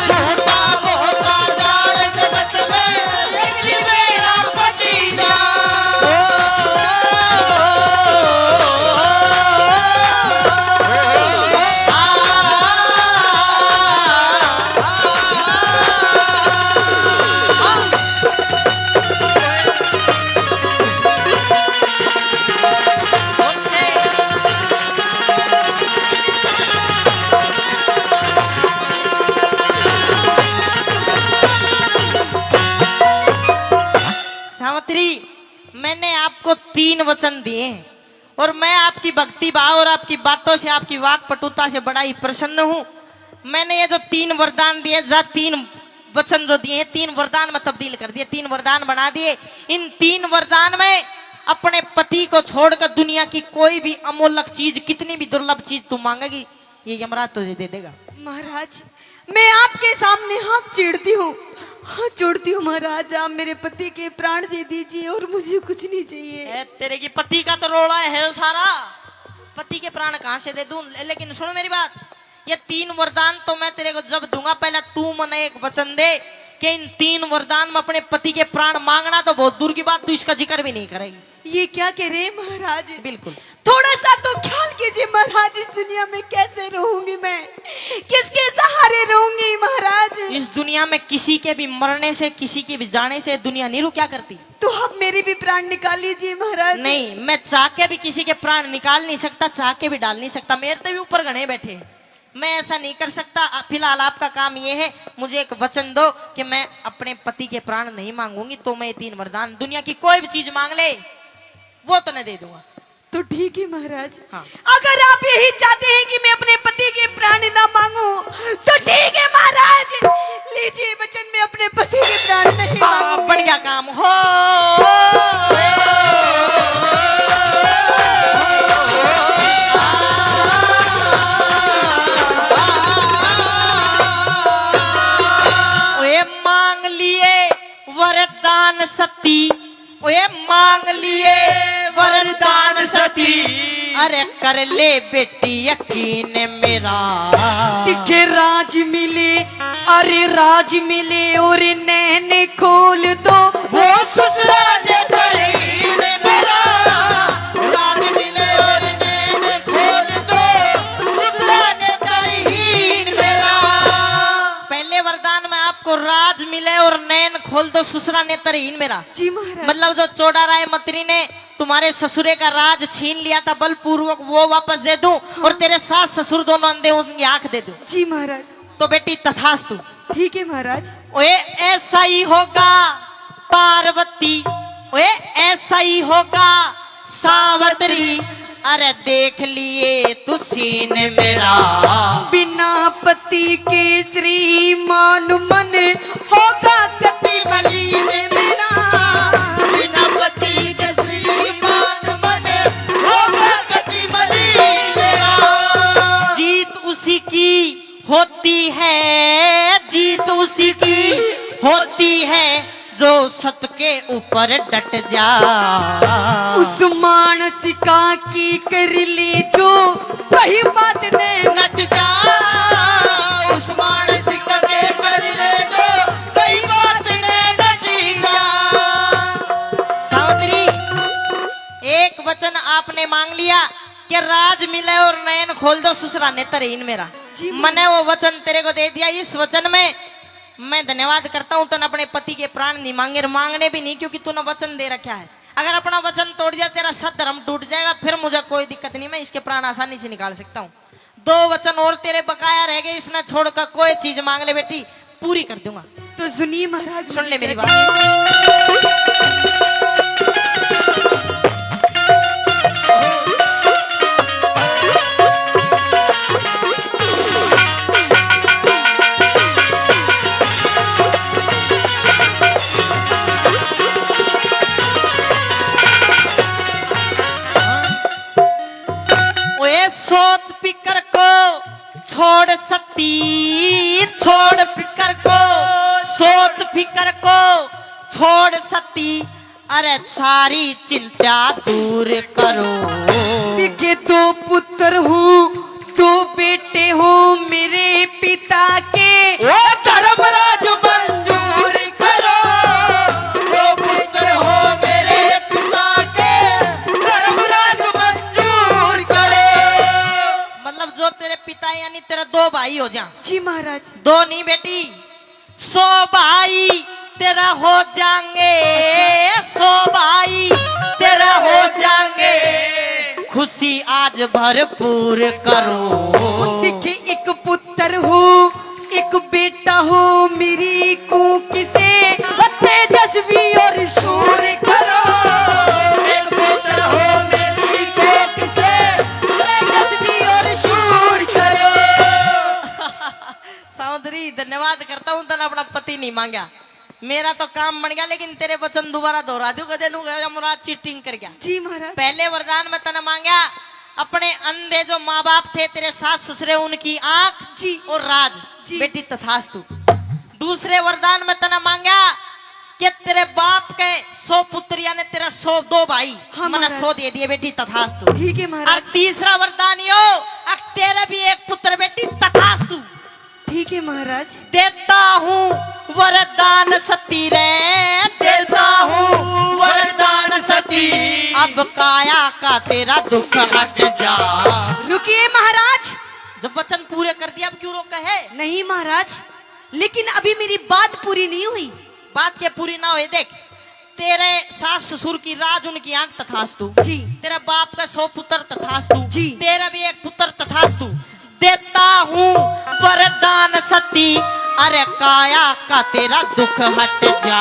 झूठा मोह का जाल जगत में, एक दिन मेरा पति जा। सावित्री, मैंने आपको 3 वचन दिए हैं और मैं आपकी भक्ति भाव और आपकी बातों से, आपकी वाक पटुता से बड़ा ही प्रसन्न हूँ। मैंने ये जो 3 वरदान दिए, 3 वचन जो दिए, 3 वरदान में तब्दील कर दिए, 3 वरदान बना दिए। इन 3 वरदान में अपने पति को छोड़कर दुनिया की कोई भी अमूल्य चीज, कितनी भी दुर्लभ चीज तू मांगेगी, ये यमराज तुझे दे देगा। महाराज, मैं आपके सामने हाथ जोड़ती हूँ, हाथ जोड़ती हूँ महाराज, आप मेरे पति के प्राण दे दीजिए और मुझे कुछ नहीं चाहिए। तेरे की पति का तो रोड़ा है सारा, पति के प्राण कहाँ से दे दूं? लेकिन सुन मेरी बात, ये 3 वरदान तो मैं तेरे को जब दूंगा, पहले तू मने एक वचन दे कि इन 3 वरदान में अपने पति के प्राण मांगना तो बहुत दूर की बात, तू इसका जिक्र भी नहीं करेगी। ये क्या कह रहे हैं महाराज? बिल्कुल। थोड़ा सा तो ख्याल कीजिए महाराज, इस दुनिया में कैसे रहूंगी मैं, किसके सहारे रहूंगी महाराज? इस दुनिया में किसी के भी मरने से, किसी के भी जाने से दुनिया नहीं रुक क्या करती। तो आप मेरे भी प्राण निकाल लीजिए महाराज। नहीं, मैं चाह के भी किसी के प्राण निकाल नहीं सकता, चाह के भी डाल नहीं सकता। मेरे तो भी ऊपर गणे बैठे हैं, मैं ऐसा नहीं कर सकता। फिलहाल आपका काम ये है, मुझे एक वचन दो कि मैं अपने पति के प्राण नहीं मांगूंगी, तो मैं 3 वरदान, दुनिया की कोई भी चीज मांग ले वो तो नहीं दे दूंगा। तो ठीक है महाराज। हाँ। अगर आप यही चाहते हैं कि मैं अपने पति के प्राण ना मांगू तो ठीक है महाराज, लीजिए वचन, मैं अपने पति के प्राण नहीं मांगूंगी। बढ़िया काम हो। ओए मांग लिए वरदान सती, ओए मांग लिए वरदान सती, अरे कर ले बेटी यकीन मेरा। दिखे राज मिले, अरे राज मिले और नैन खोल दो, वो ससुराल तरीन मेरा, राज मिले और नैन खोल दो, ससुराल तरीन मेरा। पहले वरदान में आपको राज मिले और नैन खोल दो, ससुरा नेत्रहीन मेरा। जी महाराज। मतलब जो चोड़ा राय मंत्री ने तुम्हारे ससुरे का राज छीन लिया था बलपूर्वक, वो वापस दे दूं और तेरे सास ससुर दोनों अंधे, उनकी आंख दे दूं। जी महाराज। तो बेटी तथास्तु। ठीक है महाराज। ओए ऐसा ही होगा पार्वती, ओए ऐसा ही होगा सावित्री, अरे देख लिए तू सीन मेरा। बिना पति के श्रीमान मन होगा गति मलिन मेरा, बिना पति के श्रीमान मन होगा गति मलिन मेरा। जीत उसी की होती है, जीत उसी की होती है जो सत के ऊपर डट जा। उस मानसिका की कर ले जो वही बात ने नट जा, उस मानसिक के कर ले जो कई बात ने नटी जा। सावित्री, एक वचन आपने मांग लिया कि राज मिले और नयन खोल दो, ससुरा नेत्रहीन मेरा। जी। मैंने वो वचन तेरे को दे दिया। इस वचन में मैं धन्यवाद करता हूँ, तूने अपने पति के प्राण नहीं मांगे, मांगने भी नहीं, क्योंकि तूने वचन दे रखा है। अगर अपना वचन तोड़ दिया, तेरा सत धर्म टूट जाएगा, फिर मुझे कोई दिक्कत नहीं, मैं इसके प्राण आसानी से निकाल सकता हूँ। 2 वचन और तेरे बकाया रह गए, इसने छोड़कर कोई चीज मांग ले बेटी, पूरी कर दूंगा। तो सुनिए महाराज, सुन ले मेरी बात। सोच फिकर को छोड़ सकती, छोड़ फिकर को, सोच फिकर को छोड़ सकती, अरे सारी चिंता दूर करो। देखे 2 पुत्र हूँ, 2 बेटे हूँ मेरे पिता के, वो धर्मराज मंजूर करो। 2 पुत्र हो मेरे पिता के, धर्मराज मंजूर करो। मतलब जो तेरे पिता यानी तेरे 2 भाई हो जा। जी महाराज। 2 नहीं बेटी, 100 भाई तेरा हो जाएंगे, 100 भाई तेरा हो जाएंगे, खुशी आज भरपूर करो। देखे 1 पुत्र हूँ, 1 बेटा हूँ मेरी कुकी से, तेजस्वी और शूर करो। नहीं मांगा, मेरा तो काम बन गया, लेकिन तेरे वचन दोबारा दोहरा दूं गधे नु यमराज चीटिंग कर गया। जी महाराज। पहले वरदान में तने मांगा अपने अंधे जो माँ बाप थे तेरे सास ससुरे उनकी आंख जी और राज जी। बेटी तथास्तु। दूसरे वरदान में तने मांगा कि तेरे बाप के 100 पुत्र यानी तेरा 102 भाई हाँ, मैंने महाराज। 100 दे दिए बेटी तथास्तु। ठीक है और महाराज। तीसरा वरदान यो अब तेरे भी एक पुत्र बेटी तथास्तु। ठीक है महाराज। देता हूँ वरदान सती रे, देता हूँ वरदान सती, अब काया का तेरा दुख हट जा। रुकिए महाराज। जब वचन पूरे कर दिया अब क्यों रोका है? नहीं महाराज, लेकिन अभी मेरी बात पूरी नहीं हुई। बात के पूरी ना हुई, देख तेरे सास ससुर की राज उनकी आंख तथास्तु जी। तेरा बाप का 100 पुत्र तथास्तु जी। तेरा भी एक पुत्र तथास्तु। देता हूँ वरदान सती, अरे काया का तेरा दुख हट जा।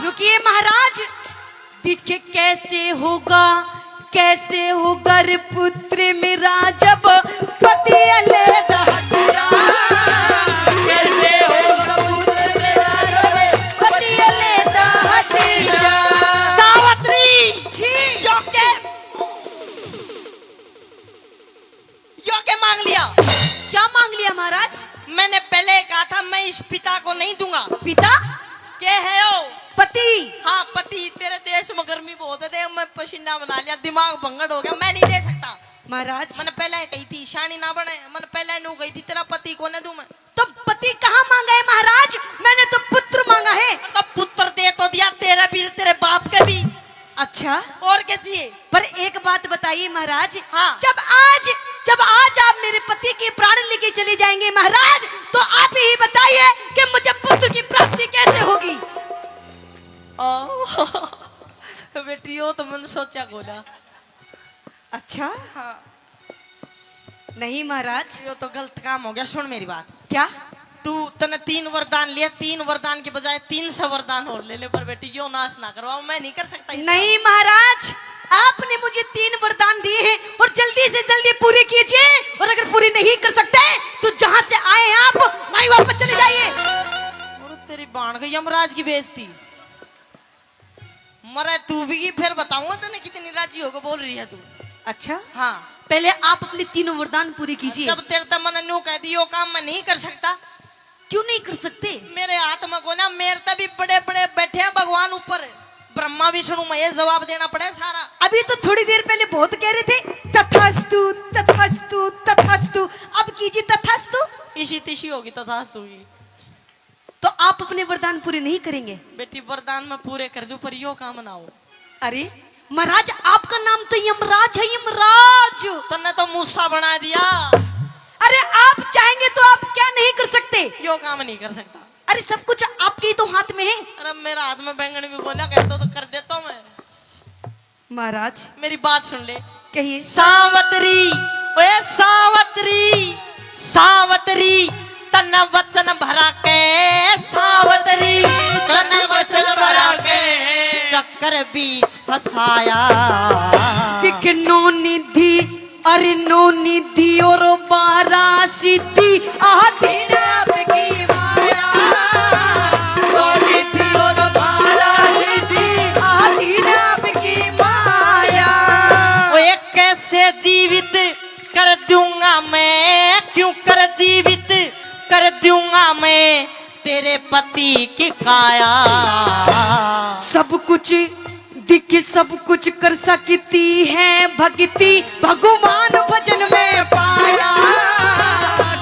रुकिए महाराज। दिखे कैसे होगा रे पुत्र मेरा जब पति अलग हट जा। कैसे होगा पुत्र मेरा जब पति अलग हट जा। सावित्री जी। योग्य मांग लिया। क्या मांग लिया महाराज? मैंने पहले कहा था मैं इस पिता को नहीं दूंगा। पिता क्या है ओ? पति। हाँ पति। तेरे देश में गर्मी बहुत है, देख मैं पसीना बना लिया, दिमाग भंगड़ हो गया, मैं नहीं दे सकता। महाराज मैंने पहले कही थी शानी ना बने, मैंने पहले नू कही थी तेरा पति को न दूं मैं। तो पति कहाँ मांगा है महाराज? मैंने तो पुत्र मांगा है। तो पुत्र दे तो दिया, तेरा भी तेरे बाप का भी। अच्छा, और क्या चाहिए? पर एक बात बताइए महाराज। हाँ। जब आज आप मेरे पति के प्राण लेके चले जाएंगे महाराज, तो आप ही बताइए कि मुझे पुत्र की प्राप्ति कैसे होगी? बेटियों तो मैंने सोचा गोला। अच्छा। हाँ। नहीं महाराज। यो तो गलत काम हो गया। सुन मेरी बात। क्या? तू तने 3 वरदान लिए, 3 वरदान के बजाय 300 वरदान और ले ले, पर बेटी यो नाश ना करवाओ, मैं नहीं कर सकता। नहीं महाराज, आपने मुझे 3 वरदान दिए हैं और जल्दी से जल्दी पूरे कीजिए, और अगर पूरी नहीं कर सकते तो जहाँ से आए आप वहीं वापस चले जाइए। और तेरी बाण गई यमराज की बेइज्जती। मरे तू भी फिर बताऊंगा तूने कितनी राजी होकर बोल रही है तू। अच्छा, हाँ। पहले आप अपने 3 वरदान पूरे कीजिए। जब तेरे तक मैंने न्यू कह दी यो काम मैं नहीं कर सकता। क्यों नहीं कर सकते? मेरे हाथ में को ना, मेरे तक भी बड़े बड़े बैठे हैं भगवान ऊपर, ब्रह्मा विष्णु महेश, जवाब देना पड़े सारा। अभी तो थोड़ी देर पहले बहुत कह रहे थे तथास्तु तथास्तु तथास्तु, अब कीजिए तथास्तु। इसी तिशी होगी तथास्तु होगी। तो आप अपने वरदान पूरे नहीं करेंगे? बेटी वरदान में पूरे कर दूं, पर यो काम ना हो। अरे महाराज, आपका नाम तो यमराज है, यमराज। तन्ने तो मूसा बना दिया। अरे आप चाहेंगे तो आप क्या नहीं कर सकते? यो काम नहीं कर सकता। अरे सब कुछ आपके ही तो हाथ में है। अरे मेरा हाथ में बैंगन भी बोला कहता तो कर देता हूँ मैं। महाराज मेरी बात सुन ले। कहिए। सावत्री, ओए सावत्री, सावत्री तन वचन भरा के, सावत्री तन वचन भरा के, चक्कर बीच फसाया। दिख नो निधि, अरे नो निधि और 12 सिद्धि, आधीन आपकी माया। नो निधि और 12 सिद्धि, आधीन आपकी माया। ओए कैसे जीवित कर दूंगा मैं, क्यों कर जीवित कर दूंगा मैं तेरे पति की काया। सब कुछ दिख सब कुछ कर सकती है भक्ति, भगवान भजन में पाया।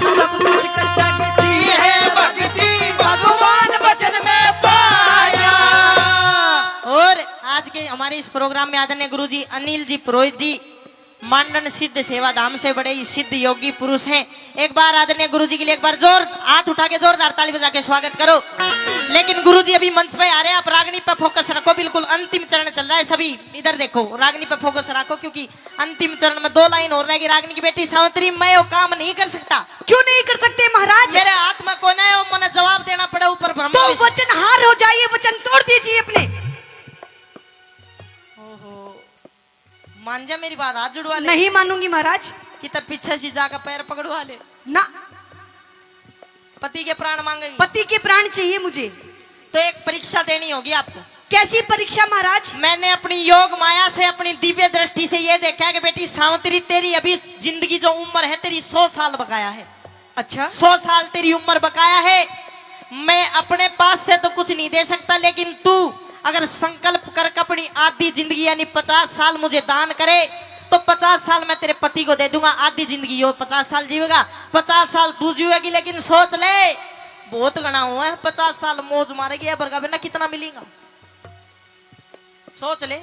सब कुछ कर सकती है भक्ति, भगवान भजन में पाया। और आज के हमारे इस प्रोग्राम में आदरणीय गुरुजी अनिल जी पुरोहित जी मांडन सिद्ध सेवा धाम से बड़े ही सिद्ध योगी पुरुष हैं। एक बार आदरणीय गुरुजी के लिए एक बार जोर हाथ उठा के जोरदार ताली बजा के स्वागत करो। लेकिन गुरुजी अभी मंच पे आ रहे हैं, आप रागनी पे फोकस रखो, बिल्कुल अंतिम चरण चल रहा है। सभी इधर देखो, रागनी पे फोकस रखो, क्योंकि अंतिम चरण में 2 लाइन और रहेगी। रागनी की बेटी सावित्री, मैं वो काम नहीं कर सकता। क्यों नहीं कर सकते महाराज? मेरे हाथ में कोना है, वो मुझे जवाब देना पड़े ऊपर ब्रह्मा तो विष्णु। वचन हार हो जाइए, वचन तोड़ दीजिए अपने। मान जा मेरी बात, हाथ जुड़वा ले। नहीं मानूंगी महाराज। कि तब पीछे से जाकर पैर पकड़वा ले ना, पति के प्राण मांगेगी? पति के प्राण चाहिए मुझे। तो एक परीक्षा देनी होगी आपको। कैसी परीक्षा महाराज? मैंने अपनी योग माया से, अपनी दिव्य दृष्टि से ये देखा है कि बेटी सावित्री, तेरी अभी जिंदगी जो उम्र है तेरी 100 साल बकाया है। अच्छा, 100 साल तेरी उम्र बकाया है। मैं अपने पास से तो कुछ नहीं दे सकता, लेकिन तू अगर संकल्प कर अपनी आधी जिंदगी यानी 50 साल मुझे दान करे तो 50 साल मैं तेरे पति को दे दूंगा। आधी जिंदगी वो 50 साल जीवेगा, 50 साल तू जीवेगी। लेकिन सोच ले, बहुत गणा हुआ है, 50 साल मौज मारेगी या बरगा बिना कितना मिलेगा? सोच ले,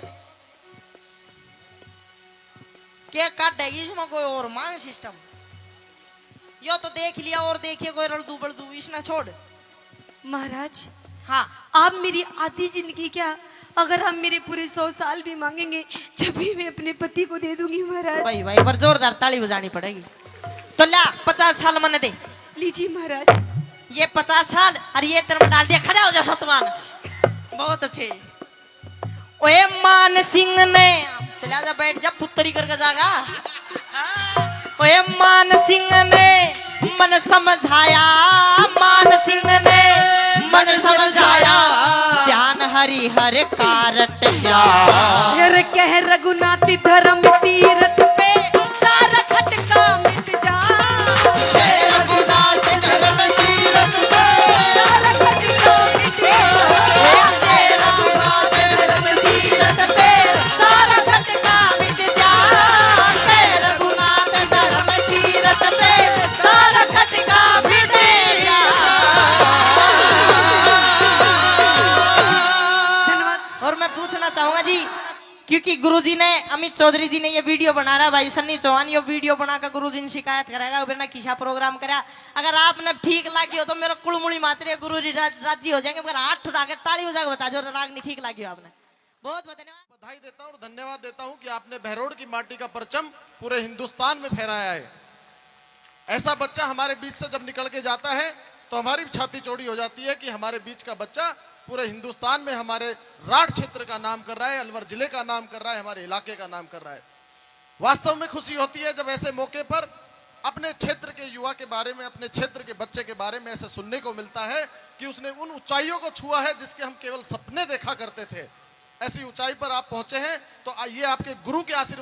क्या काटेगी इसमें कोई और मान सिस्टम? यो तो देख लिया और देखिए कोई रलदू बलदू इसने छोड़। महाराज हाँ, आप मेरी आधी जिंदगी क्या, अगर हम मेरे पूरे 100 साल भी मांगेंगे जब भी मैं अपने पति को दे दूंगी महाराज। भाई भाई पर जोरदार ताली बजानी पड़ेगी। तो ला 50 साल मैंने दे। लीजिए महाराज। ये 50 साल और ये तेरे में डाल दिया, खड़ा हो जा सतमान। बहुत अच्छे। ओए मान सिंह ने, चला जा बैठ जा, पुत्री करके जागा। ओए मान सिंह ने मन समझाया, मान सिंह ने मन समझाया, ध्यान हरि हर कारट जा। फिर कह रघुनाथ धर्म तीरथ पे सारा खटका मिट जा। जय रघुनाथ धर्म तीरथ पे सारा खटका मिट जा। जय रघुनाथ धर्म तीरथ पे सारा खटका मिट जा। जय रघुनाथ धर्म तीरथ पे सारा खटका मिट जा। धन्यवाद। और मैं पूछना चाहूंगा जी, क्योंकि गुरुजी ने, अमित चौधरी जी ने ये वीडियो बना रहा है, भाई सन्नी चौहान ये वीडियो बनाकर गुरुजी ने शिकायत कराएगा बिना किसा प्रोग्राम करा। अगर आपने ठीक लगी हो तो मेरा कुड़मुड़ी माच रही है, गुरुजी राजी हो जाएंगे। मगर हाथ उठा के ताली बजा के बता जो राग नहीं ठीक लगी हो आपने। बहुत बहुत धन्यवाद। बधाई देता हूँ और धन्यवाद देता हूँ कि आपने बहरोड की माटी का परचम पूरे हिंदुस्तान में फहराया है। ऐसा बच्चा हमारे बीच से जब निकल के जाता है तो हमारी भी छाती चौड़ी हो जाती है कि हमारे बीच का बच्चा पूरे हिंदुस्तान में हमारे राठ क्षेत्र का नाम कर रहा है, अलवर जिले का नाम कर रहा है, हमारे इलाके का नाम कर रहा है। वास्तव में खुशी होती है जब ऐसे मौके पर अपने क्षेत्र के युवा के बारे में, अपने क्षेत्र के बच्चे के बारे में ऐसे सुनने को मिलता है कि उसने उन ऊंचाइयों को छुआ है जिसके हम केवल सपने देखा करते थे। ऐसी ऊंचाई पर आप पहुंचे हैं तो ये आपके गुरु के आशीर्वाद